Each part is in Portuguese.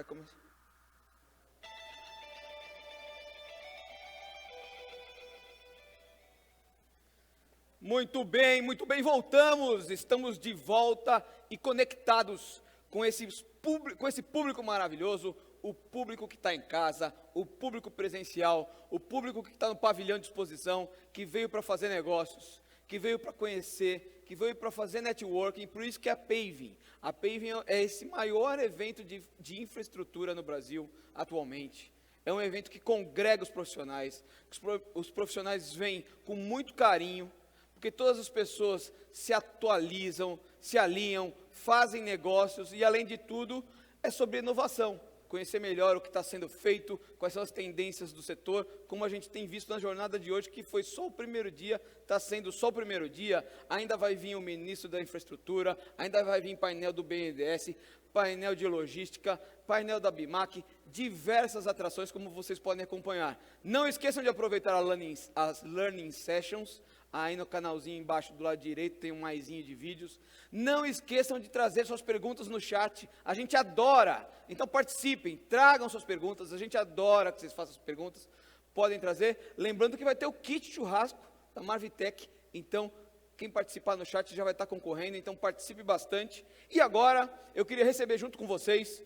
Vai começar. Muito bem, voltamos. Estamos de volta e conectados com esse público maravilhoso, o público que está em casa, o público presencial, o público que está no pavilhão de exposição, que veio para fazer negócios, que veio para conhecer, que veio para fazer networking. Por isso que a Paving é esse maior evento de infraestrutura no Brasil atualmente. É um evento que congrega os profissionais. Os profissionais vêm com muito carinho, porque todas as pessoas se atualizam, se alinham, fazem negócios e, além de tudo, é sobre inovação. Conhecer melhor o que está sendo feito, quais são as tendências do setor, como a gente tem visto na jornada de hoje, que foi só o primeiro dia, está sendo só o primeiro dia. Ainda vai vir o ministro da infraestrutura, ainda vai vir painel do BNDES, painel de logística, painel da BIMAC, diversas atrações, como vocês podem acompanhar. Não esqueçam de aproveitar as Learning Sessions. Aí no canalzinho embaixo do lado direito tem um maisinho de vídeos. Não esqueçam de trazer suas perguntas no chat. A gente adora. Então participem, tragam suas perguntas. A gente adora que vocês façam as perguntas. Podem trazer. Lembrando que vai ter o kit churrasco da Marvitec. Então, quem participar no chat já vai estar concorrendo. Então participe bastante. E agora, eu queria receber junto com vocês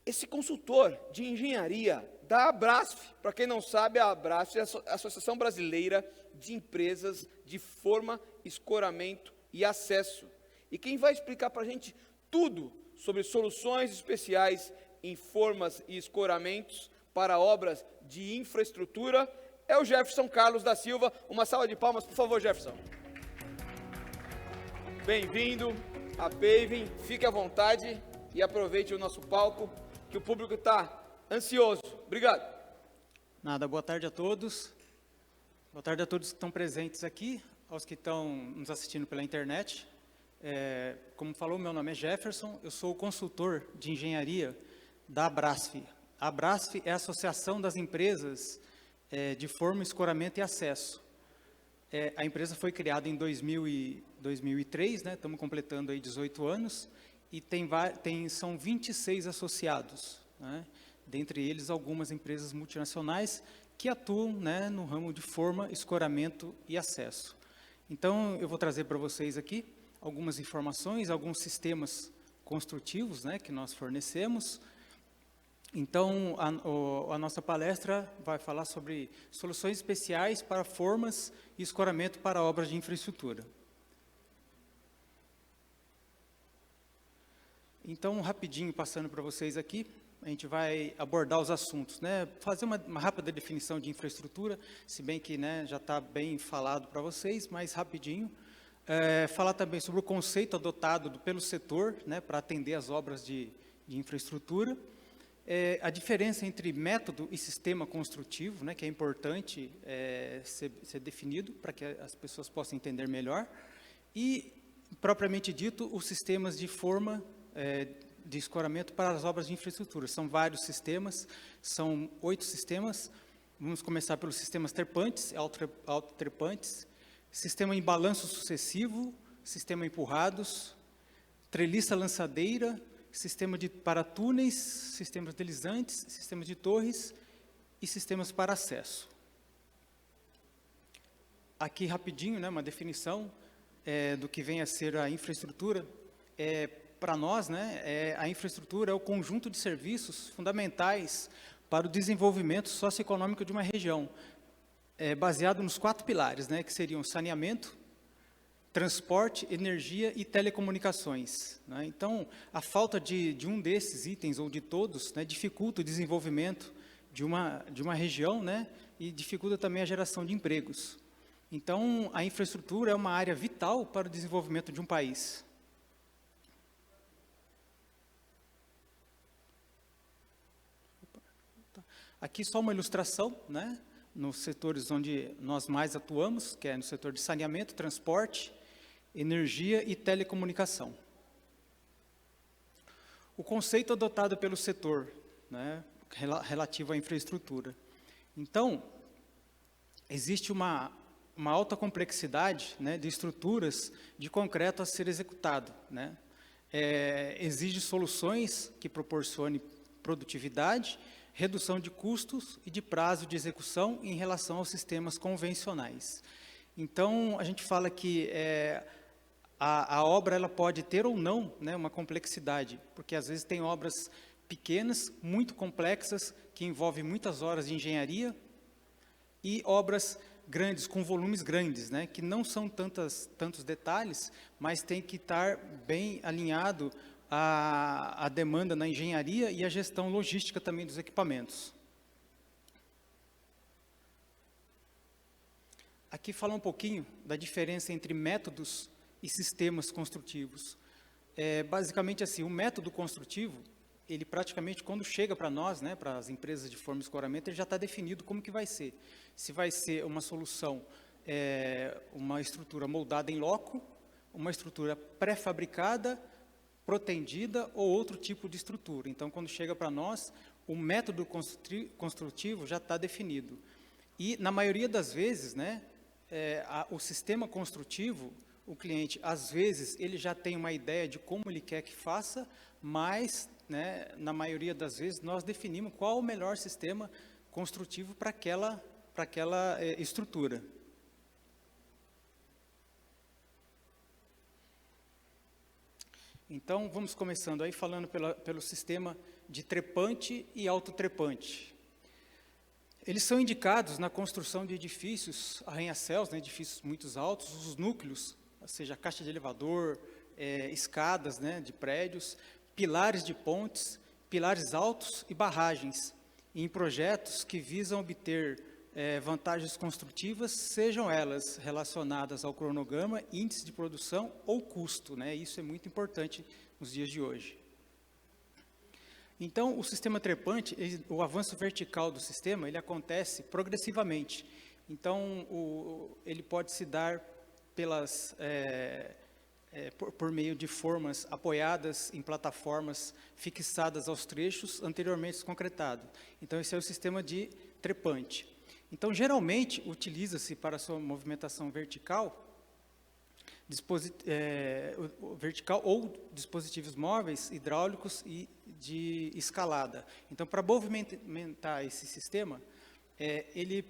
esse consultor de engenharia da Abrasf. Para quem não sabe, a Abrasf é a Associação Brasileira de Empresas de Forma, Escoramento e Acesso. E quem vai explicar para a gente tudo sobre soluções especiais em formas e escoramentos para obras de infraestrutura é o Jefferson Carlos da Silva. Uma salva de palmas, por favor, Jefferson. Bem-vindo à Paving. Fique à vontade e aproveite o nosso palco, que o público está ansioso. Obrigado. Nada, boa tarde a todos. Boa tarde a todos que estão presentes aqui, aos que estão nos assistindo pela internet. Como falou, meu nome é Jefferson, eu sou o consultor de engenharia da Abrasf. A Abrasf é a Associação das Empresas de Forma, Escoramento e Acesso. A empresa foi criada em 2003, né, estamos completando aí 18 anos, e são 26 associados, né? Dentre eles algumas empresas multinacionais que atuam, né, no ramo de forma, escoramento e acesso. Então, eu vou trazer para vocês aqui algumas informações, alguns sistemas construtivos, né, que nós fornecemos. Então, a nossa palestra vai falar sobre soluções especiais para formas e escoramento para obras de infraestrutura. Então, rapidinho, passando para vocês aqui, a gente vai abordar os assuntos, né? Fazer uma rápida definição de infraestrutura, se bem que, né, já está bem falado para vocês, mas rapidinho. Falar também sobre o conceito adotado pelo setor, né, para atender as obras de infraestrutura. A diferença entre método e sistema construtivo, né, que é importante ser definido para que as pessoas possam entender melhor. E, propriamente dito, os sistemas de forma de escoramento para as obras de infraestrutura. São vários sistemas, são 8 sistemas. Vamos começar pelos sistemas trepantes, autotrepantes, sistema em balanço sucessivo, sistema empurrados, treliça lançadeira, sistema para túneis, sistemas deslizantes, sistemas de torres e sistemas para acesso. Aqui rapidinho, né, uma definição do que vem a ser a infraestrutura. Para nós, né, a infraestrutura é o conjunto de serviços fundamentais para o desenvolvimento socioeconômico de uma região, baseado nos 4 pilares, né, que seriam saneamento, transporte, energia e telecomunicações, né? Então, a falta de um desses itens, ou de todos, né, dificulta o desenvolvimento de uma região, né, e dificulta também a geração de empregos. Então, a infraestrutura é uma área vital para o desenvolvimento de um país. Aqui só uma ilustração, né, nos setores onde nós mais atuamos, que é no setor de saneamento, transporte, energia e telecomunicação. O conceito adotado pelo setor, né, relativo à infraestrutura. Então, existe uma alta complexidade, né, de estruturas de concreto a ser executado, né? exige soluções que proporcionem produtividade, redução de custos e de prazo de execução em relação aos sistemas convencionais. Então, a gente fala que a obra ela pode ter ou não, né, uma complexidade, porque às vezes tem obras pequenas, muito complexas, que envolvem muitas horas de engenharia, e obras grandes, com volumes grandes, né, que não são tantos detalhes, mas tem que estar bem alinhado à demanda na engenharia e à gestão logística também dos equipamentos. Aqui fala um pouquinho da diferença entre métodos e sistemas construtivos. Basicamente assim, o método construtivo, ele praticamente, quando chega para nós, né, para as empresas de forma e escoramento, ele já está definido como que vai ser. Se vai ser uma solução, uma estrutura moldada em loco, uma estrutura pré-fabricada, protendida ou outro tipo de estrutura. Então, quando chega para nós, o método construtivo já está definido. E, na maioria das vezes, né, o sistema construtivo, o cliente, às vezes, ele já tem uma ideia de como ele quer que faça, mas, né, na maioria das vezes, nós definimos qual o melhor sistema construtivo para aquela estrutura. Então, vamos começando aí falando pelo sistema de trepante e autotrepante. Eles são indicados na construção de edifícios, arranha-céus, né, edifícios muito altos, os núcleos, ou seja, caixa de elevador, escadas, né, de prédios, pilares de pontes, pilares altos e barragens, em projetos que visam obter vantagens construtivas, sejam elas relacionadas ao cronograma, índice de produção ou custo, né? Isso é muito importante nos dias de hoje. Então, o sistema trepante, o avanço vertical do sistema, ele acontece progressivamente. Então, ele pode se dar por meio de formas apoiadas em plataformas fixadas aos trechos anteriormente concretados. Então, esse é o sistema de trepante. Então, geralmente, utiliza-se para a sua movimentação vertical, vertical ou dispositivos móveis, hidráulicos e de escalada. Então, para movimentar esse sistema, ele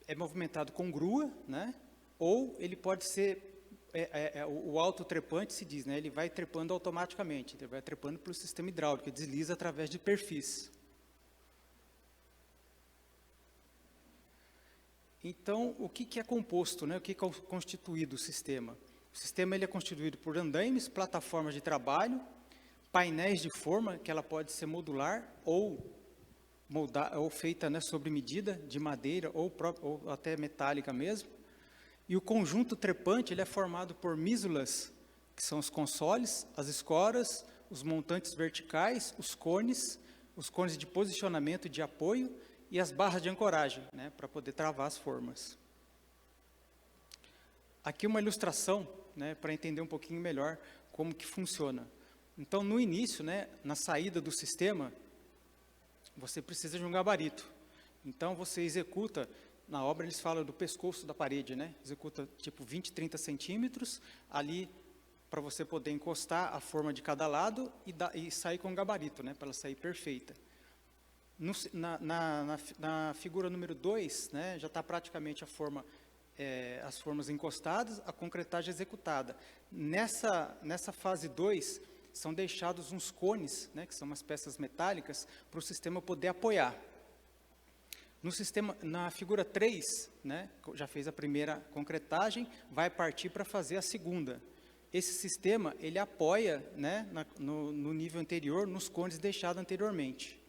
é movimentado com grua, né? Ou ele pode ser, o autotrepante se diz, né? Ele vai trepando automaticamente, ele vai trepando pelo sistema hidráulico, desliza através de perfis. Então, o que é composto, né? O que é constituído o sistema? O sistema ele é constituído por andaimes, plataformas de trabalho, painéis de forma, que ela pode ser modular ou feita, né, sob medida, de madeira ou até metálica mesmo. E o conjunto trepante ele é formado por mísulas, que são os consoles, as escoras, os montantes verticais, os cones de posicionamento e de apoio, e as barras de ancoragem, né, para poder travar as formas. Aqui uma ilustração, né, para entender um pouquinho melhor como que funciona. Então, no início, né, na saída do sistema, você precisa de um gabarito. Então, você executa, na obra eles falam do pescoço da parede, né, executa tipo 20, 30 centímetros, ali para você poder encostar a forma de cada lado e sair com o gabarito, né, para ela sair perfeita. Na figura número 2, né, já está praticamente as formas encostadas, a concretagem executada. Nessa fase 2, são deixados uns cones, né, que são umas peças metálicas, para o sistema poder apoiar. Na figura 3, né, já fez a primeira concretagem, vai partir para fazer a segunda. Esse sistema, ele apoia, né, no nível anterior, nos cones deixados anteriormente.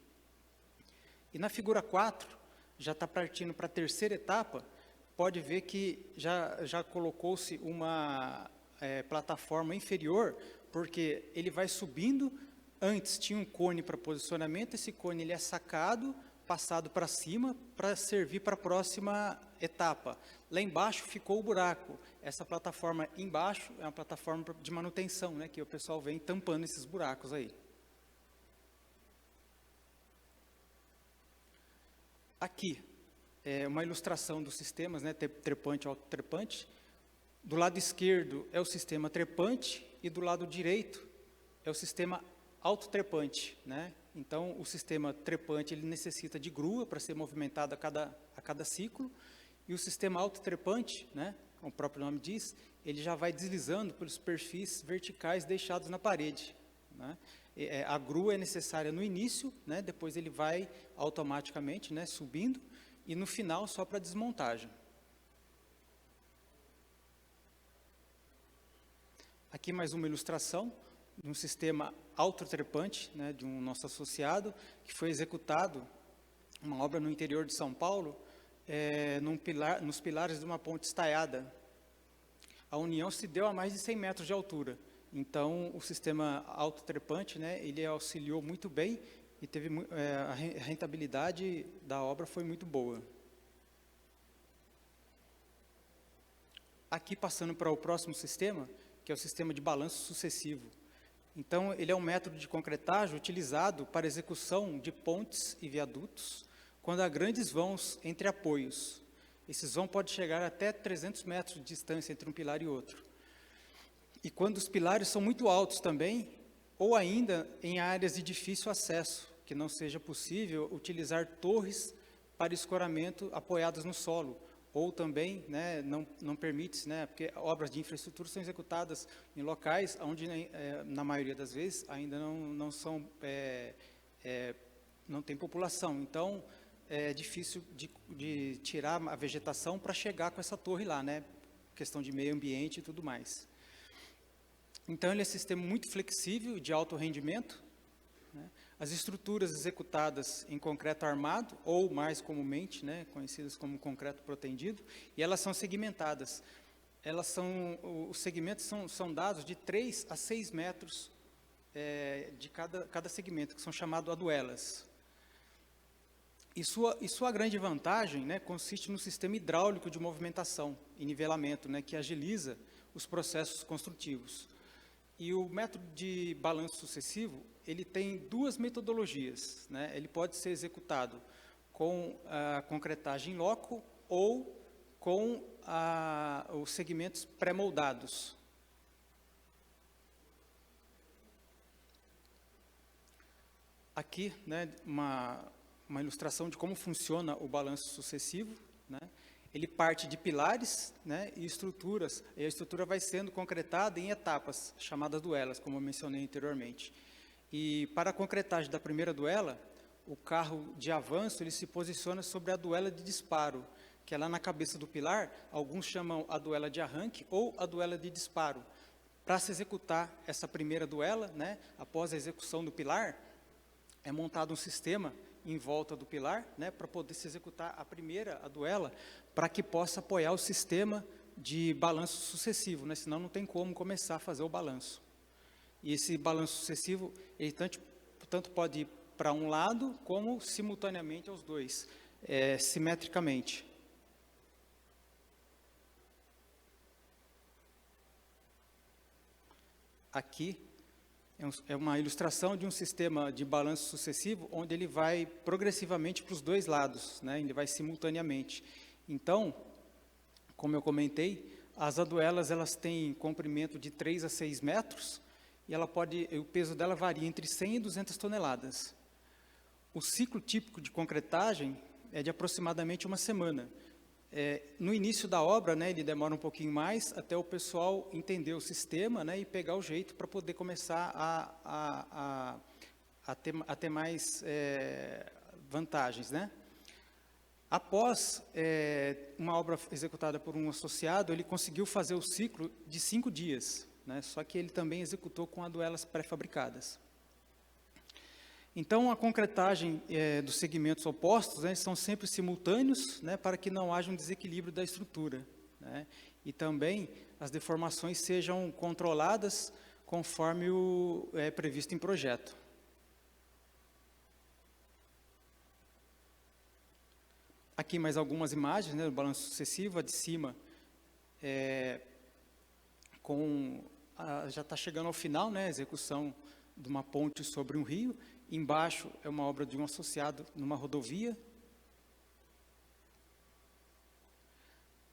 E na figura 4, já está partindo para a terceira etapa, pode ver que já colocou-se uma plataforma inferior, porque ele vai subindo, antes tinha um cone para posicionamento, esse cone ele é sacado, passado para cima, para servir para a próxima etapa. Lá embaixo ficou o buraco, essa plataforma embaixo é uma plataforma de manutenção, né, que o pessoal vem tampando esses buracos aí. Aqui, uma ilustração dos sistemas, né, trepante e autotrepante. Do lado esquerdo é o sistema trepante e do lado direito é o sistema autotrepante, né? Então, o sistema trepante, ele necessita de grua para ser movimentado a cada ciclo, e o sistema autotrepante, né, como o próprio nome diz, ele já vai deslizando pelos perfis verticais deixados na parede, né? A grua é necessária no início, né, depois ele vai automaticamente, né, subindo, e no final só para desmontagem. Aqui mais uma ilustração de um sistema autotrepante, né, de um nosso associado, que foi executado, uma obra no interior de São Paulo, nos pilares de uma ponte estaiada. A união se deu a mais de 100 metros de altura. Então, o sistema autotrepante, né, ele auxiliou muito bem e teve, a rentabilidade da obra foi muito boa. Aqui, passando para o próximo sistema, que é o sistema de balanço sucessivo. Então, ele é um método de concretagem utilizado para execução de pontes e viadutos, quando há grandes vãos entre apoios. Esses vãos podem chegar até 300 metros de distância entre um pilar e outro. E quando os pilares são muito altos também, ou ainda em áreas de difícil acesso, que não seja possível utilizar torres para escoramento apoiadas no solo, ou também, né, não permite-se, né, porque obras de infraestrutura são executadas em locais onde, na maioria das vezes, ainda não tem população. Então, é difícil de tirar a vegetação para chegar com essa torre lá, né, questão de meio ambiente e tudo mais. Então, ele é um sistema muito flexível, de alto rendimento, né. As estruturas executadas em concreto armado, ou mais comumente, né, conhecidas como concreto protendido, e elas são segmentadas. Os segmentos são dados de 3 a 6 metros de cada segmento, que são chamados aduelas. E sua grande vantagem, né, consiste no sistema hidráulico de movimentação e nivelamento, né, que agiliza os processos construtivos. E o método de balanço sucessivo, ele tem duas metodologias, né? Ele pode ser executado com a concretagem in loco ou com os segmentos pré-moldados. Aqui, né, uma ilustração de como funciona o balanço sucessivo, né? Ele parte de pilares, né, e estruturas, e a estrutura vai sendo concretada em etapas, chamadas duelas, como eu mencionei anteriormente. E para a concretagem da primeira duela, o carro de avanço ele se posiciona sobre a duela de disparo, que é lá na cabeça do pilar, alguns chamam a duela de arranque ou a duela de disparo. Para se executar essa primeira duela, né, após a execução do pilar, é montado um sistema em volta do pilar, né, para poder se executar a duela, para que possa apoiar o sistema de balanço sucessivo, né, senão não tem como começar a fazer o balanço. E esse balanço sucessivo, ele tanto pode ir para um lado, como simultaneamente aos dois, simetricamente. Aqui é uma ilustração de um sistema de balanço sucessivo, onde ele vai progressivamente para os dois lados, né? Ele vai simultaneamente. Então, como eu comentei, as aduelas elas têm comprimento de 3 a 6 metros, e o peso dela varia entre 100 e 200 toneladas. O ciclo típico de concretagem é de aproximadamente uma semana. No início da obra, né, ele demora um pouquinho mais, até o pessoal entender o sistema, né, e pegar o jeito para poder começar a ter mais vantagens, né? Após uma obra executada por um associado, ele conseguiu fazer o ciclo de 5 dias, né, só que ele também executou com aduelas pré-fabricadas. Então, a concretagem dos segmentos opostos, né, são sempre simultâneos, né, para que não haja um desequilíbrio da estrutura, né, e também as deformações sejam controladas conforme o previsto em projeto. Aqui mais algumas imagens, né, do balanço sucessivo. A de cima já está chegando ao final, né, a execução de uma ponte sobre um rio. Embaixo é uma obra de um associado numa rodovia.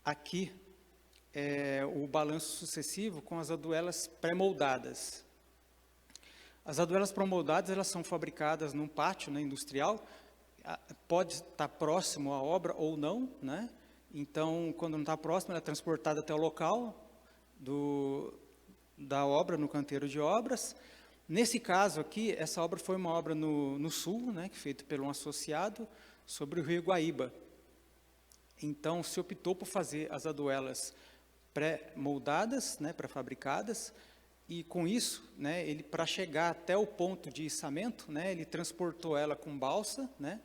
Aqui é o balanço sucessivo com as aduelas pré-moldadas. As aduelas pré-moldadas, elas são fabricadas num pátio, né, industrial, pode estar próximo à obra ou não, né? Então, quando não está próximo, ela é transportada até o local da obra, no canteiro de obras. Nesse caso aqui, essa obra foi uma obra no sul, né, feita por um associado, sobre o rio Guaíba. Então, se optou por fazer as aduelas pré-moldadas, né, pré-fabricadas, e com isso, né, ele, para chegar até o ponto de içamento, né, ele transportou ela com balsa, né,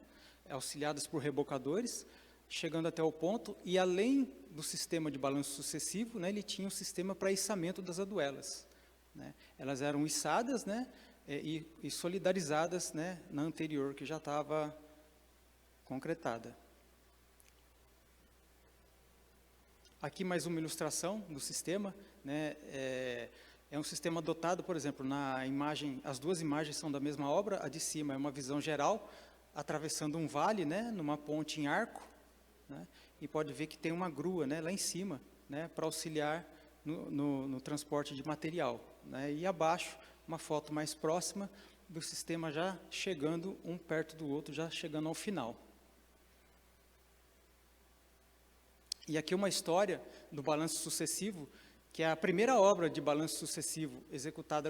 auxiliadas por rebocadores, chegando até o ponto, e além do sistema de balanço sucessivo, né, ele tinha um sistema para içamento das aduelas, né. Elas eram içadas, né, e solidarizadas, né, na anterior, que já estava concretada. Aqui mais uma ilustração do sistema, né, é um sistema dotado, por exemplo, na imagem, as duas imagens são da mesma obra, a de cima é uma visão geral, atravessando um vale, né, numa ponte em arco, né, e pode ver que tem uma grua, né, lá em cima, né, para auxiliar no transporte de material, né, e abaixo, uma foto mais próxima do sistema já chegando um perto do outro, já chegando ao final. E aqui uma história do balanço sucessivo, que é a primeira obra de balanço sucessivo executada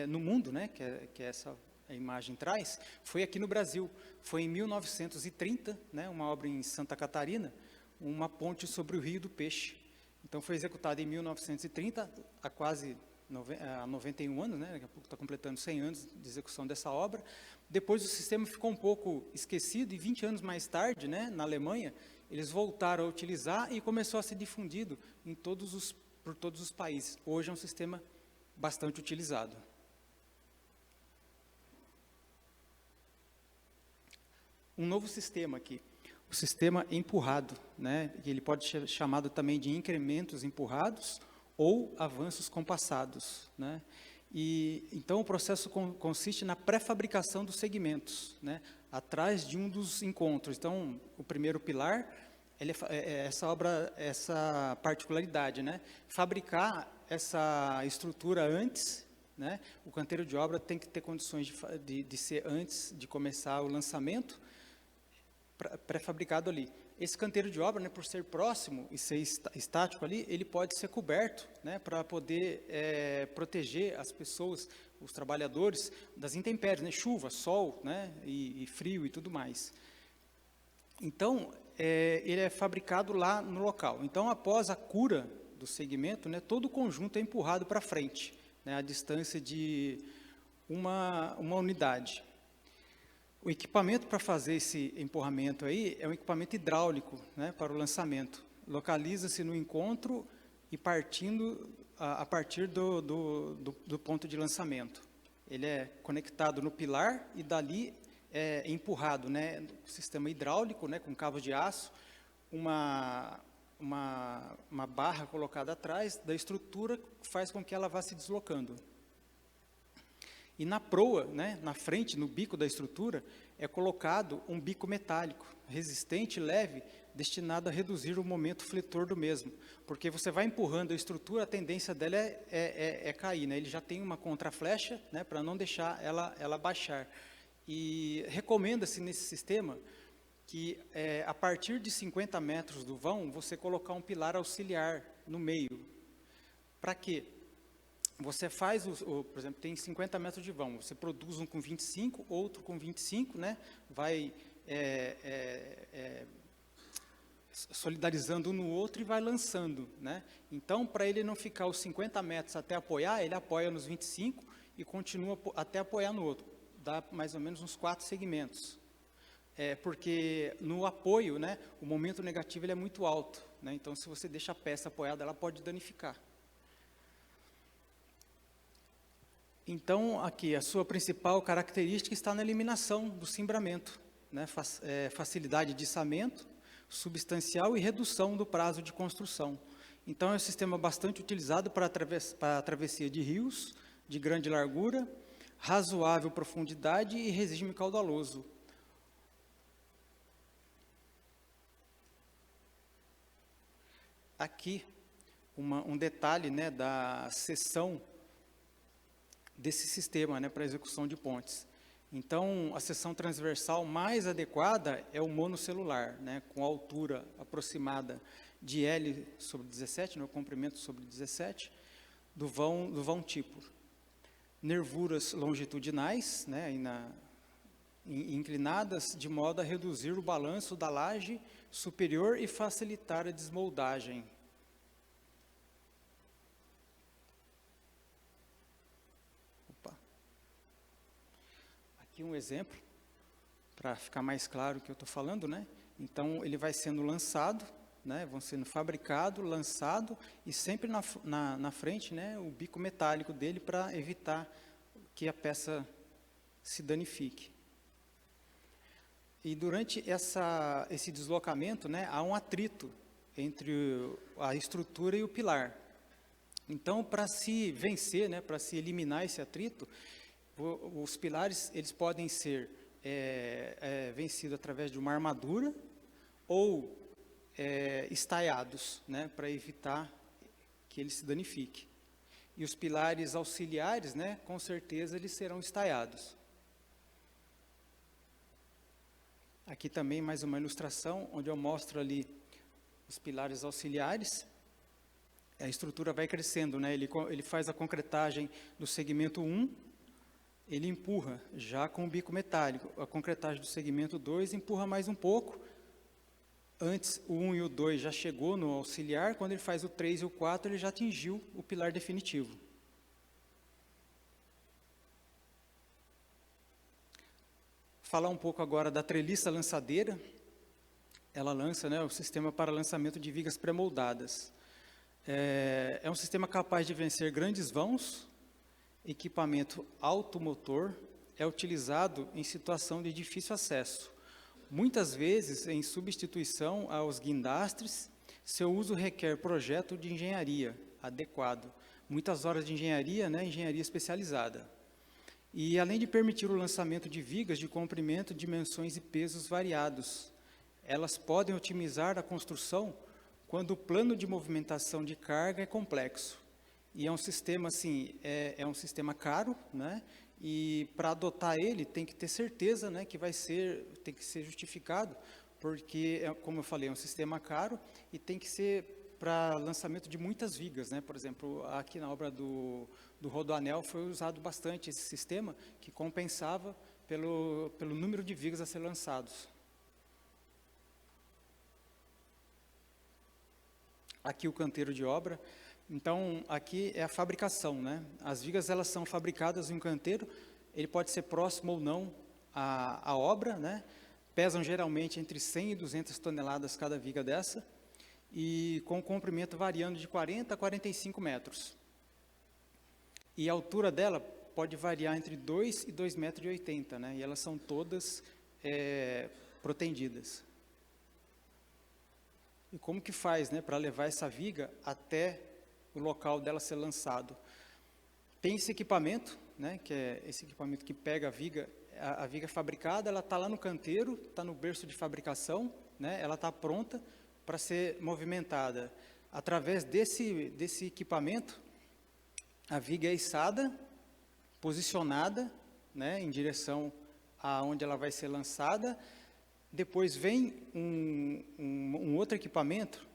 no mundo, né, que essa imagem traz, foi aqui no Brasil. Foi em 1930, né, uma obra em Santa Catarina, uma ponte sobre o Rio do Peixe. Então, foi executada em 1930, há quase 91 anos, né, daqui a pouco está completando 100 anos de execução dessa obra. Depois o sistema ficou um pouco esquecido, e 20 anos mais tarde, né, na Alemanha, eles voltaram a utilizar e começou a ser difundido por todos os países. Hoje é um sistema bastante utilizado. Um novo sistema aqui, o sistema empurrado, né? Ele pode ser chamado também de incrementos empurrados ou avanços compassados, né? E então o processo consiste na pré-fabricação dos segmentos, né, atrás de um dos encontros. Então, o primeiro pilar, essa particularidade, né, fabricar essa estrutura antes, né, o canteiro de obra tem que ter condições de ser antes de começar o lançamento, pré-fabricado ali. Esse canteiro de obra, né, por ser próximo e ser estático ali, ele pode ser coberto, né, para poder proteger as pessoas, os trabalhadores, das intempéries, né, chuva, sol, né, e frio e tudo mais. Então, ele é fabricado lá no local. Então, após a cura do segmento, né, todo o conjunto é empurrado para frente, né, a distância de uma unidade. O equipamento para fazer esse empurramento aí é um equipamento hidráulico, né, para o lançamento. Localiza-se no encontro e partindo a partir do ponto de lançamento. Ele é conectado no pilar e dali é empurrado, né, sistema hidráulico, né, com cabos de aço, uma barra colocada atrás da estrutura faz com que ela vá se deslocando. E na proa, né, na frente, no bico da estrutura, é colocado um bico metálico, resistente e leve, destinado a reduzir o momento fletor do mesmo. Porque você vai empurrando a estrutura, a tendência dela é cair, né? Ele já tem uma contraflecha, né, para não deixar ela baixar. E recomenda-se nesse sistema que, a partir de 50 metros do vão, você colocar um pilar auxiliar no meio. Para quê? Você faz, por exemplo, tem 50 metros de vão, você produz um com 25, outro com 25, né? Vai solidarizando um no outro e vai lançando, né? Então, para ele não ficar os 50 metros até apoiar, ele apoia nos 25 e continua até apoiar no outro. Dá mais ou menos uns 4 segmentos. Porque no apoio, né, o momento negativo ele é muito alto, né? Então, se você deixa a peça apoiada, ela pode danificar. Então, aqui, a sua principal característica está na eliminação do cimbramento, né? Facilidade de içamento, substancial e redução do prazo de construção. Então, é um sistema bastante utilizado para a travessia de rios, de grande largura, razoável profundidade e regime caudaloso. Aqui, um detalhe, né, da seção desse sistema, né, para execução de pontes. Então, a seção transversal mais adequada é o monocelular, né, com altura aproximada de L sobre 17, né, o comprimento sobre 17, do vão tipo. Nervuras longitudinais, né, inclinadas, de modo a reduzir o balanço da laje superior e facilitar a desmoldagem. Aqui um exemplo, para ficar mais claro o que eu estou falando, né? Então, ele vai sendo lançado, né? Vão sendo fabricado, lançado, e sempre na frente, né, o bico metálico dele para evitar que a peça se danifique. E durante esse deslocamento, né, há um atrito entre a estrutura e o pilar. Então, para se vencer, né, para se eliminar esse atrito, os pilares eles podem ser vencidos através de uma armadura ou estaiados, né, para evitar que ele se danifique. E os pilares auxiliares, né, com certeza, eles serão estaiados. Aqui também mais uma ilustração, onde eu mostro ali os pilares auxiliares. A estrutura vai crescendo, né? Ele faz a concretagem do segmento 1, ele empurra já com o bico metálico. A concretagem do segmento 2 empurra mais um pouco. Antes, o 1 e o 2 já chegou no auxiliar, quando ele faz o 3 e o 4, ele já atingiu o pilar definitivo. Falar um pouco agora da treliça lançadeira. Ela lança, né, o sistema para lançamento de vigas pré-moldadas. É um sistema capaz de vencer grandes vãos, equipamento automotor, é utilizado em situação de difícil acesso. Muitas vezes, em substituição aos guindastres, seu uso requer projeto de engenharia adequado. Muitas horas de engenharia, né, engenharia especializada. E além de permitir o lançamento de vigas de comprimento, dimensões e pesos variados, elas podem otimizar a construção quando o plano de movimentação de carga é complexo. E é um sistema, assim, é um sistema caro, né? E para adotar ele tem que ter certeza, né, que tem que ser justificado, porque, como eu falei, é um sistema caro e tem que ser para lançamento de muitas vigas, né? Por exemplo, aqui na obra do Rodoanel foi usado bastante esse sistema, que compensava pelo número de vigas a ser lançados. Aqui o canteiro de obra. Então, aqui é a fabricação, né? As vigas, elas são fabricadas em um canteiro, ele pode ser próximo ou não à obra, né? Pesam geralmente entre 100 e 200 toneladas cada viga dessa, e com comprimento variando de 40 a 45 metros. E a altura dela pode variar entre 2 e 2,80 metros, né? E elas são todas protendidas. E como que faz, né, para levar essa viga até o local dela ser lançado? Tem esse equipamento, né, que é esse equipamento que pega a viga fabricada, ela está lá no canteiro, está no berço de fabricação, né, ela está pronta para ser movimentada. Através desse equipamento, a viga é içada, posicionada, né, em direção aonde ela vai ser lançada. Depois vem um outro equipamento,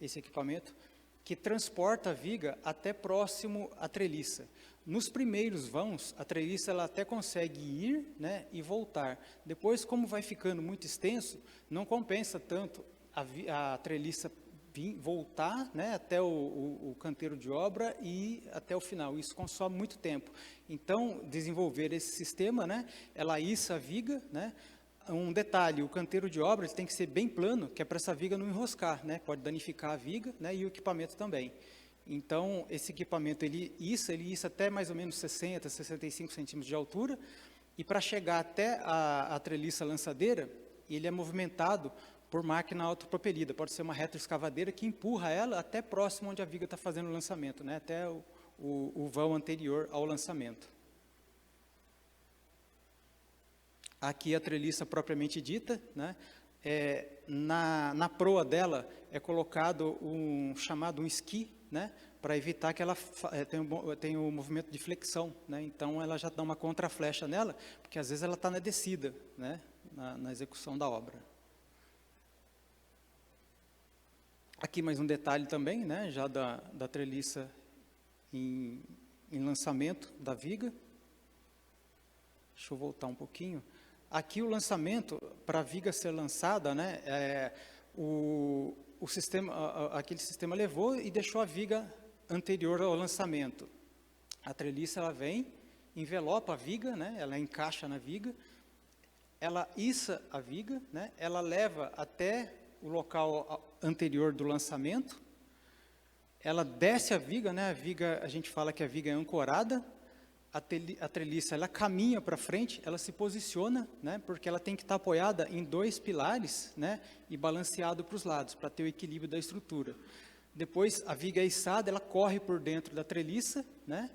esse equipamento, que transporta a viga até próximo à treliça. Nos primeiros vãos, a treliça ela até consegue ir, né, e voltar. Depois, como vai ficando muito extenso, não compensa tanto a treliça voltar, né, até o canteiro de obra e até o final. Isso consome muito tempo. Então, desenvolver esse sistema, né, ela issa a viga, né. Um detalhe, o canteiro de obra ele tem que ser bem plano, que é para essa viga não enroscar, né? Pode danificar a viga, né? E o equipamento também. Então, esse equipamento, ele issa até mais ou menos 60, 65 centímetros de altura, e para chegar até a treliça lançadeira, ele é movimentado por máquina autopropelida. Pode ser uma retroescavadeira que empurra ela até próximo onde a viga está fazendo o lançamento, né? Até o vão anterior ao lançamento. Aqui a treliça propriamente dita, né? Na proa dela é colocado um esqui, né? para evitar que ela tenha o movimento de flexão, né? Então, ela já dá uma contraflecha nela, porque às vezes ela está na descida, né? Na execução da obra. Aqui mais um detalhe também, né? Já da treliça em lançamento da viga. Deixa eu voltar um pouquinho. Aqui o lançamento, para a viga ser lançada, né? Aquele sistema levou e deixou a viga anterior ao lançamento. A treliça, ela vem, envelopa a viga, né? Ela encaixa na viga, ela issa a viga, né? Ela leva até o local anterior do lançamento, ela desce a viga, né? A viga, a gente fala que a viga é ancorada, a treliça, ela caminha para frente, ela se posiciona, né? Porque ela tem que estar apoiada em 2 pilares, né? E balanceado para os lados, para ter o equilíbrio da estrutura. Depois, a viga é içada, ela corre por dentro da treliça, né?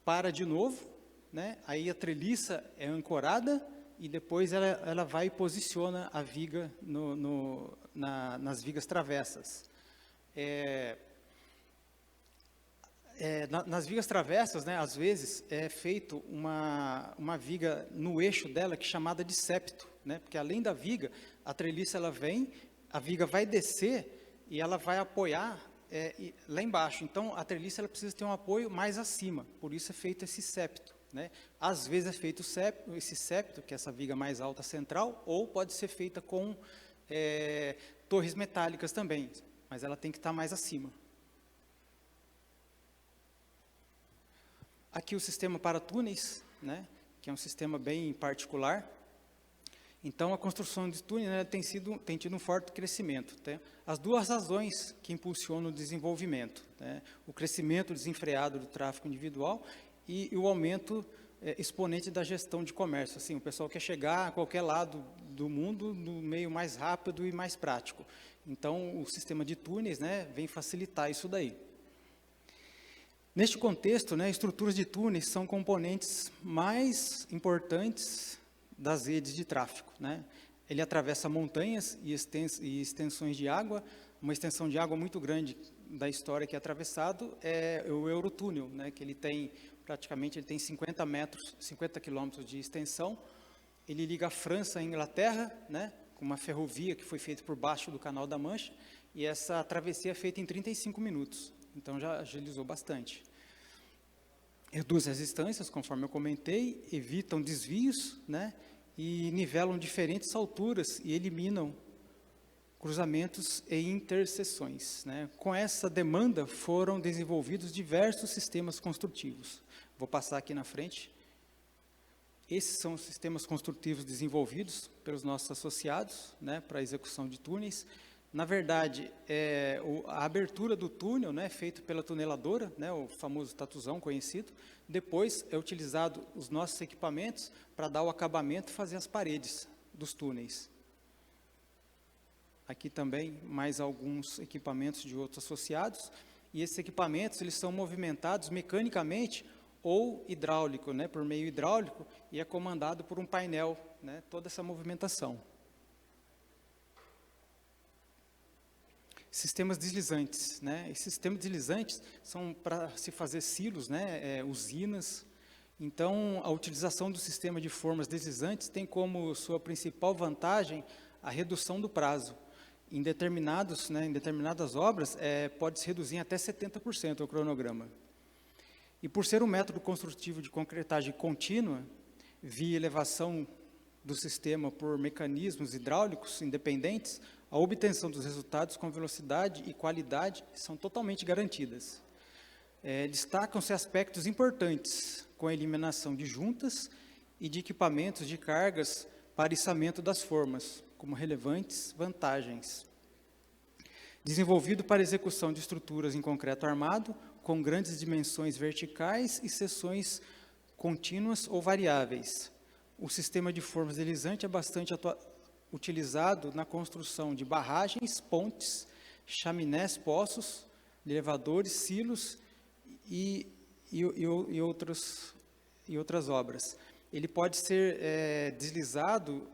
Para de novo, né? Aí a treliça é ancorada e depois ela vai e posiciona a viga nas vigas travessas. Nas vigas travessas, né, às vezes, é feito uma viga no eixo dela, que é chamada de septo, né, porque além da viga, a treliça ela vem, a viga vai descer e ela vai apoiar lá embaixo. Então, a treliça ela precisa ter um apoio mais acima, por isso é feito esse septo, né. Às vezes é feito esse septo, que é essa viga mais alta central, ou pode ser feita com torres metálicas também, mas ela tem que estar mais acima. Aqui o sistema para túneis, né, que é um sistema bem particular. Então, a construção de túneis, né, tem tido um forte crescimento. Tá? As 2 razões que impulsionam o desenvolvimento, né, o crescimento desenfreado do tráfego individual e o aumento exponente da gestão de comércio. Assim, o pessoal quer chegar a qualquer lado do mundo no meio mais rápido e mais prático. Então, o sistema de túneis, né, vem facilitar isso daí. Neste contexto, né, estruturas de túneis são componentes mais importantes das redes de tráfego, né? Ele atravessa montanhas e extensões de água. Uma extensão de água muito grande da história que é atravessado é o Eurotúnel, né, que ele tem 50 metros, 50 quilômetros de extensão. Ele liga a França à Inglaterra, né, com uma ferrovia que foi feita por baixo do Canal da Mancha, e essa travessia é feita em 35 minutos. Então, já agilizou bastante. Reduz as distâncias, conforme eu comentei, evitam desvios, né, e nivelam diferentes alturas e eliminam cruzamentos e interseções, né. Com essa demanda, foram desenvolvidos diversos sistemas construtivos. Vou passar aqui na frente. Esses são os sistemas construtivos desenvolvidos pelos nossos associados, né, para a execução de túneis. Na verdade, a abertura do túnel, né, é feita pela tuneladora, né, o famoso tatuzão conhecido. Depois é utilizado os nossos equipamentos para dar o acabamento e fazer as paredes dos túneis. Aqui também mais alguns equipamentos de outros associados. E esses equipamentos eles são movimentados mecanicamente ou hidráulico, né, por meio hidráulico, e é comandado por um painel, né, toda essa movimentação. Sistemas deslizantes, né? Esses sistemas deslizantes são para se fazer silos, né? Usinas. Então, a utilização do sistema de formas deslizantes tem como sua principal vantagem a redução do prazo. Em determinadas obras, pode-se reduzir em até 70% o cronograma. E por ser um método construtivo de concretagem contínua, via elevação do sistema por mecanismos hidráulicos independentes, a obtenção dos resultados com velocidade e qualidade são totalmente garantidas. Destacam-se aspectos importantes, com a eliminação de juntas e de equipamentos de cargas para içamento das formas, como relevantes vantagens. Desenvolvido para execução de estruturas em concreto armado, com grandes dimensões verticais e seções contínuas ou variáveis. O sistema de formas deslizante é bastante utilizado na construção de barragens, pontes, chaminés, poços, elevadores, silos e outras obras. Ele pode ser deslizado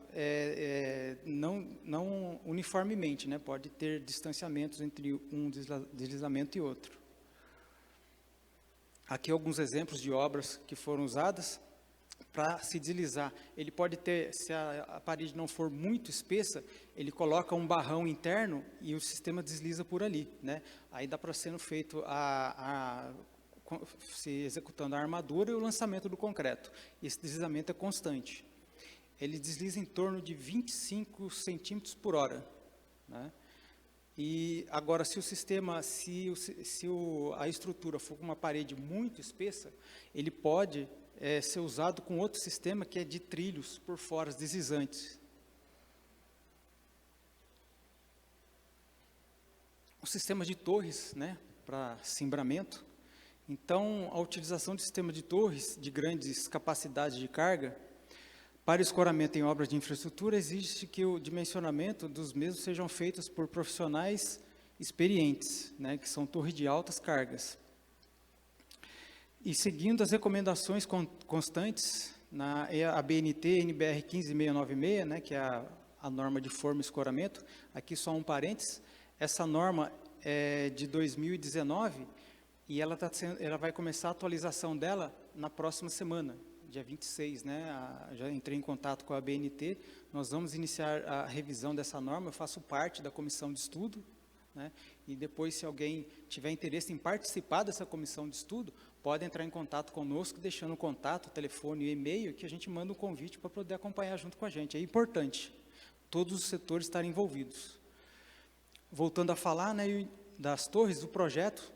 não uniformemente, né? Pode ter distanciamentos entre um deslizamento e outro. Aqui alguns exemplos de obras que foram usadas para se deslizar. Ele pode ter, se a parede não for muito espessa, ele coloca um barrão interno e o sistema desliza por ali, né? Aí dá para sendo feito se executando a armadura e o lançamento do concreto. Esse deslizamento é constante. Ele desliza em torno de 25 centímetros por hora, né? E agora, se o sistema, a estrutura for com uma parede muito espessa, ele pode ser usado com outro sistema que é de trilhos por fora, deslizantes. O sistema de torres, né, para cimbramento. Então, a utilização de sistema de torres de grandes capacidades de carga para escoramento em obras de infraestrutura exige que o dimensionamento dos mesmos sejam feitos por profissionais experientes, né, que são torres de altas cargas. E seguindo as recomendações constantes na ABNT NBR 15696, né, que é a norma de forma e escoramento, aqui só um parênteses, essa norma é de 2019 e ela vai começar a atualização dela na próxima semana, dia 26, né, já entrei em contato com a ABNT, nós vamos iniciar a revisão dessa norma, eu faço parte da comissão de estudo, né, e depois, se alguém tiver interesse em participar dessa comissão de estudo, pode entrar em contato conosco, deixando o contato, o telefone e o e-mail, que a gente manda um convite para poder acompanhar junto com a gente. É importante todos os setores estarem envolvidos. Voltando a falar, né, das torres, o projeto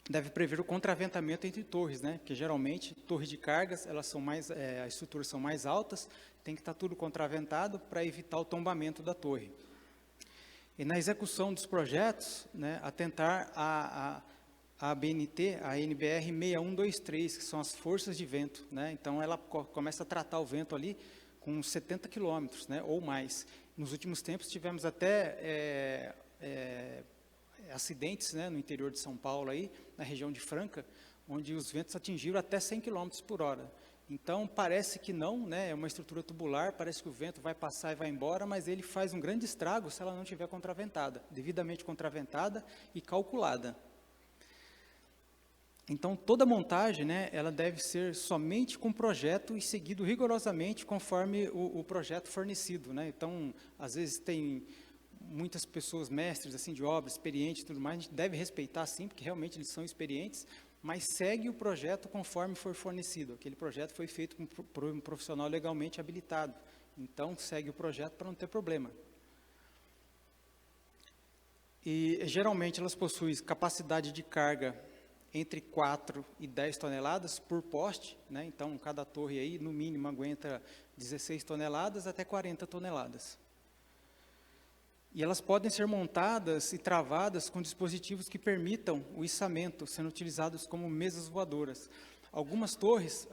deve prever o contraventamento entre torres, né, porque geralmente torres de cargas, elas são as estruturas são mais altas, tem que estar tudo contraventado para evitar o tombamento da torre. E na execução dos projetos, né, atentar a ABNT, a NBR 6123, que são as forças de vento, né, então ela começa a tratar o vento ali com 70 quilômetros, né, ou mais. Nos últimos tempos tivemos até acidentes, né, no interior de São Paulo, aí, na região de Franca, onde os ventos atingiram até 100 km por hora. Então, parece que não, né, é uma estrutura tubular, parece que o vento vai passar e vai embora, mas ele faz um grande estrago se ela não estiver contraventada, devidamente contraventada e calculada. Então, toda montagem, né, ela deve ser somente com projeto e seguido rigorosamente conforme o projeto fornecido, né. Então, às vezes tem muitas pessoas, mestres assim, de obra, experientes e tudo mais, a gente deve respeitar sim, porque realmente eles são experientes, mas segue o projeto conforme for fornecido. Aquele projeto foi feito por um profissional legalmente habilitado, então segue o projeto para não ter problema. E geralmente elas possuem capacidade de carga entre 4 e 10 toneladas por poste, né? Então cada torre aí no mínimo aguenta 16 toneladas até 40 toneladas. E elas podem ser montadas e travadas com dispositivos que permitam o içamento, sendo utilizados como mesas voadoras. Algumas torres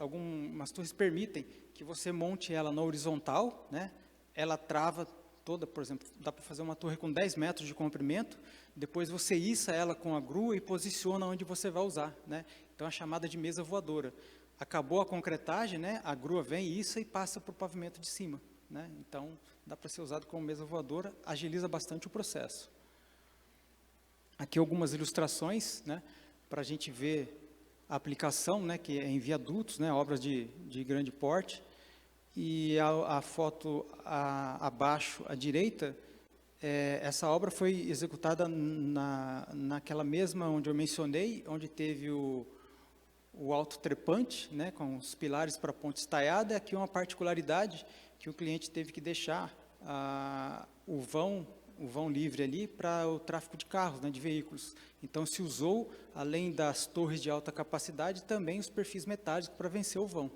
permitem que você monte ela na horizontal, né? Ela trava toda, por exemplo, dá para fazer uma torre com 10 metros de comprimento, depois você iça ela com a grua e posiciona onde você vai usar, né? Então é chamada de mesa voadora. Acabou a concretagem, né? A grua vem, iça e passa para o pavimento de cima, né? Então dá para ser usado como mesa voadora, agiliza bastante o processo. Aqui algumas ilustrações, né, para a gente ver a aplicação, né, que é em viadutos, né, obras de grande porte. E a foto abaixo, à direita, essa obra foi executada naquela mesma onde eu mencionei, onde teve o alto trepante, né, com os pilares para a ponte estaiada. Aqui uma particularidade que o cliente teve que deixar o vão livre ali para o tráfego de carros, né, de veículos. Então se usou, além das torres de alta capacidade, também os perfis metálicos para vencer o vão.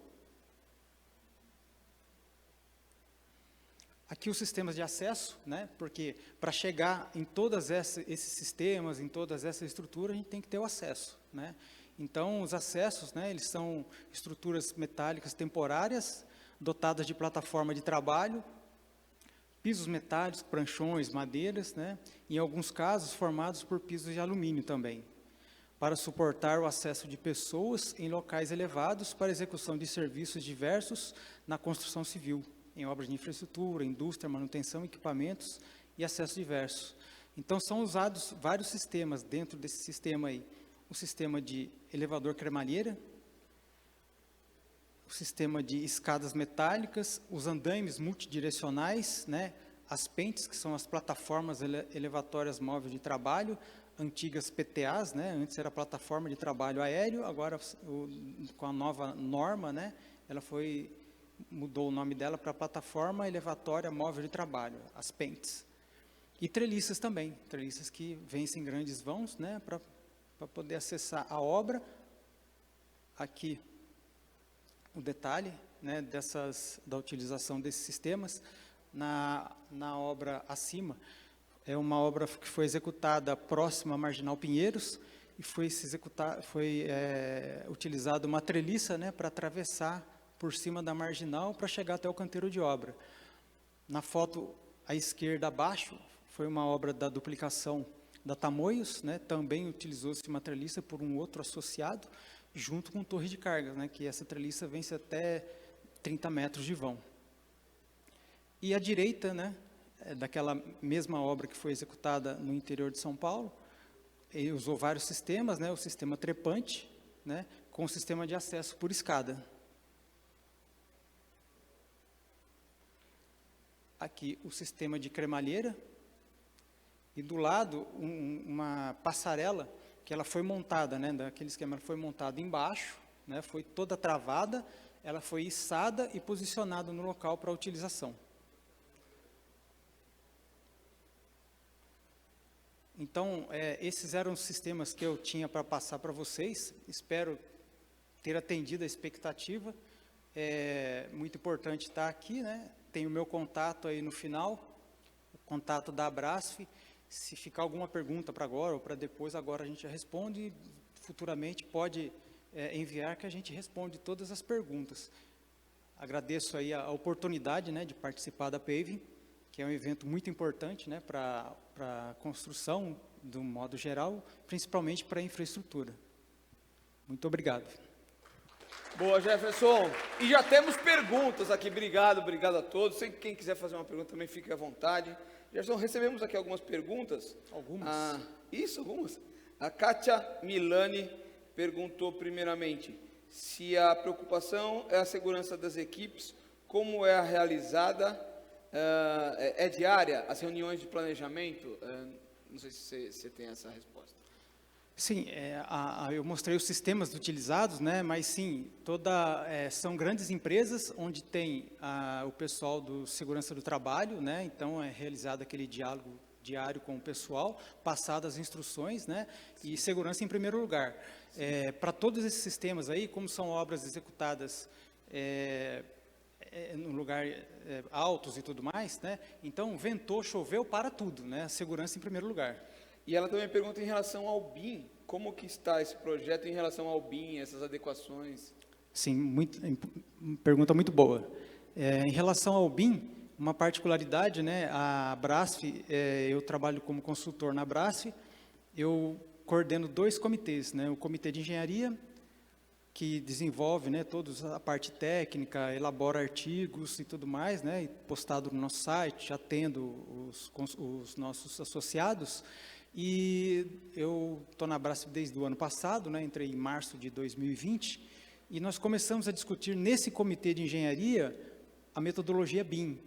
Aqui os sistemas de acesso, né, porque para chegar em todos esses sistemas, em todas essas estruturas, a gente tem que ter o acesso, né. Então os acessos, né, eles são estruturas metálicas temporárias, dotadas de plataforma de trabalho, pisos metálicos, pranchões, madeiras, né, em alguns casos formados por pisos de alumínio também, para suportar o acesso de pessoas em locais elevados para execução de serviços diversos na construção civil, em obras de infraestrutura, indústria, manutenção, equipamentos e acesso diversos. Então são usados vários sistemas dentro desse sistema aí. o sistema de elevador cremalheira, o sistema de escadas metálicas, os andaimes multidirecionais, né, as pentes, que são as plataformas elevatórias móveis de trabalho, antigas PTAs, né, antes era plataforma de trabalho aéreo, agora com a nova norma, né, ela mudou o nome dela para plataforma elevatória móvel de trabalho, as pentes. E treliças também, treliças que vencem grandes vãos, né, para poder acessar a obra. Aqui o detalhe, né, da utilização desses sistemas. Na obra acima, é uma obra que foi executada próxima à Marginal Pinheiros, e foi utilizada uma treliça, né, para atravessar por cima da marginal para chegar até o canteiro de obra. Na foto à esquerda abaixo, foi uma obra da duplicação da Tamoios, né, também utilizou-se uma treliça por um outro associado, junto com torre de cargas, né, que essa treliça vence até 30 metros de vão. E à direita, né, daquela mesma obra que foi executada no interior de São Paulo, ele usou vários sistemas, né, o sistema trepante, né, com o sistema de acesso por escada. Aqui o sistema de cremalheira, e do lado uma passarela que ela foi montada, né, daquele esquema, ela foi montada embaixo, né, foi toda travada, ela foi içada e posicionada no local para utilização. Então, esses eram os sistemas que eu tinha para passar para vocês. Espero ter atendido a expectativa. É muito importante estar aqui, né? Tem o meu contato aí no final, o contato da Abrasf. Se ficar alguma pergunta para agora ou para depois, agora a gente já responde. Futuramente pode enviar que a gente responde todas as perguntas. Agradeço aí a oportunidade, né, de participar da Paving, que é um evento muito importante, né, para a construção, de um modo geral, principalmente para a infraestrutura. Muito obrigado. Boa, Jefferson. E já temos perguntas aqui. Obrigado a todos. Quem quiser fazer uma pergunta também, fique à vontade. Jefferson, recebemos aqui algumas perguntas. Algumas? Algumas. A Kátia Milani perguntou primeiramente se a preocupação é a segurança das equipes, como é a realizada, é diária, as reuniões de planejamento? Não sei se você tem essa resposta. Sim, eu mostrei os sistemas utilizados, né, mas sim, são grandes empresas onde tem o pessoal do segurança do trabalho, né, então é realizado aquele diálogo diário com o pessoal, passadas as instruções, né, e segurança em primeiro lugar. Para todos esses sistemas aí, como são obras executadas no lugar altos e tudo mais, né, então ventou, choveu, para tudo, né, segurança em primeiro lugar. E ela também pergunta em relação ao BIM, como que está esse projeto em relação ao BIM, essas adequações? Sim, pergunta muito boa. Em relação ao BIM, uma particularidade, né, a Abrasf, eu trabalho como consultor na Abrasf, eu coordeno 2 comitês, né, o comitê de engenharia, que desenvolve, né, toda a parte técnica, elabora artigos e tudo mais, né, e postado no nosso site, atendo os nossos associados. E eu estou na Abrasf desde o ano passado, né, entrei em março de 2020, e nós começamos a discutir nesse comitê de engenharia a metodologia BIM.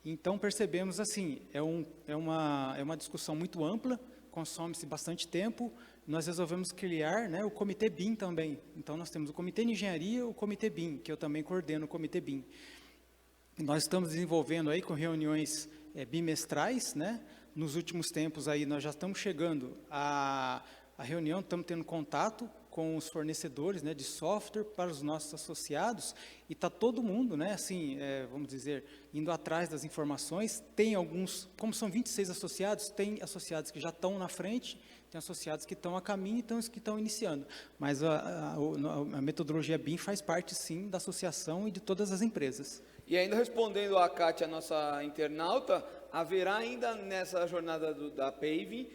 Então percebemos assim, é uma discussão muito ampla, consome-se bastante tempo, nós resolvemos criar, né, o comitê BIM também. Então nós temos o comitê de engenharia, o comitê BIM, que eu também coordeno o comitê BIM. E nós estamos desenvolvendo aí com reuniões bimestrais, né? Nos últimos tempos aí nós já estamos chegando à reunião, estamos tendo contato com os fornecedores, né, de software para os nossos associados, e está todo mundo, né, assim, vamos dizer, indo atrás das informações. Tem alguns, como são 26 associados, tem associados que já estão na frente, tem associados que estão a caminho e tem os que estão iniciando. Mas a metodologia BIM faz parte, sim, da associação e de todas as empresas. E ainda respondendo a Kátia, nossa internauta, haverá ainda nessa jornada da Paving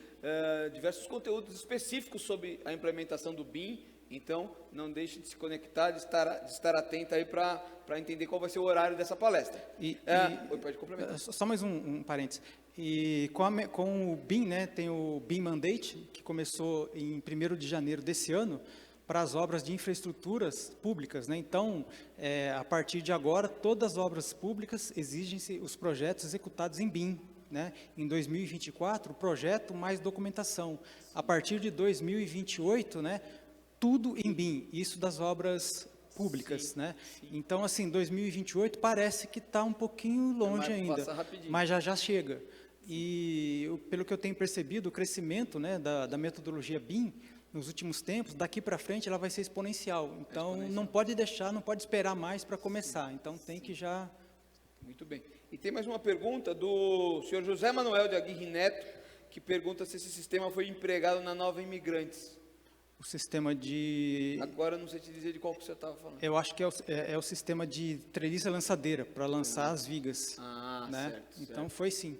diversos conteúdos específicos sobre a implementação do BIM Então, não deixe de se conectar, de estar atento aí para entender qual vai ser o horário dessa palestra. Oi, pode complementar. Só mais um parênteses. E com o BIM, né, tem o BIM Mandate, que começou em 1º de janeiro desse ano, para as obras de infraestruturas públicas, né? Então, a partir de agora, todas as obras públicas exigem-se os projetos executados em BIM, né? Em 2024, projeto mais documentação. A partir de 2028, né, tudo em BIM, isso das obras públicas, né? Então, assim, 2028 parece que está um pouquinho longe ainda, mas já chega. E, pelo que eu tenho percebido, o crescimento, né, da metodologia BIM, nos últimos tempos, daqui para frente, ela vai ser exponencial. Então, não pode deixar, não pode esperar mais para começar. Então, tem que já... Muito bem. E tem mais uma pergunta do senhor José Manuel de Aguirre Neto, que pergunta se esse sistema foi empregado na Nova Imigrantes. O sistema de... Agora, não sei te dizer de qual que você estava falando. Eu acho que é o sistema de treliça lançadeira, para lançar as vigas. Né? Certo. Então, foi sim.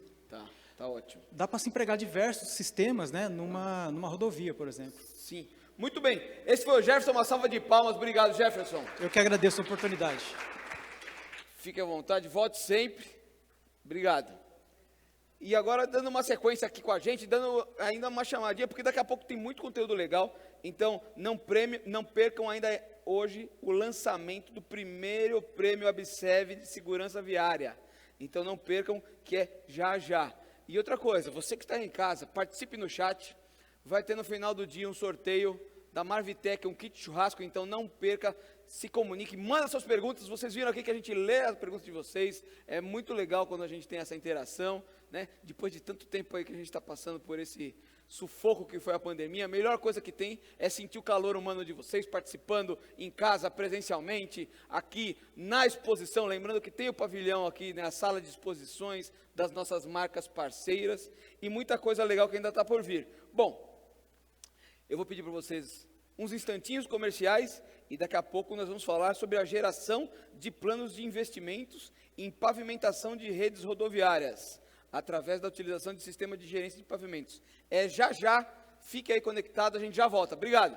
Tá ótimo. Dá para se empregar diversos sistemas, né, numa rodovia, por exemplo. Sim. Muito bem. Esse foi o Jefferson, uma salva de palmas. Obrigado, Jefferson. Eu que agradeço a oportunidade. Fique à vontade, volte sempre. Obrigado. E agora, dando uma sequência aqui com a gente, dando ainda uma chamadinha, porque daqui a pouco tem muito conteúdo legal. Então, não percam ainda hoje o lançamento do primeiro prêmio Absev de segurança viária. Então, não percam, que é já. E outra coisa, você que está em casa, participe no chat. Vai ter no final do dia um sorteio da Marvitec, um kit churrasco. Então, não perca, se comunique, manda suas perguntas. Vocês viram aqui que a gente lê as perguntas de vocês. É muito legal quando a gente tem essa interação, né? Depois de tanto tempo aí que a gente está passando por esse sufoco que foi a pandemia, a melhor coisa que tem é sentir o calor humano de vocês, participando em casa, presencialmente, aqui na exposição. Lembrando que tem o pavilhão aqui, né, a sala de exposições das nossas marcas parceiras e muita coisa legal que ainda está por vir. Bom, eu vou pedir para vocês uns instantinhos comerciais e daqui a pouco nós vamos falar sobre a geração de planos de investimentos em pavimentação de redes rodoviárias, através da utilização de sistema de gerência de pavimentos. Já, fique aí conectado, a gente já volta. Obrigado.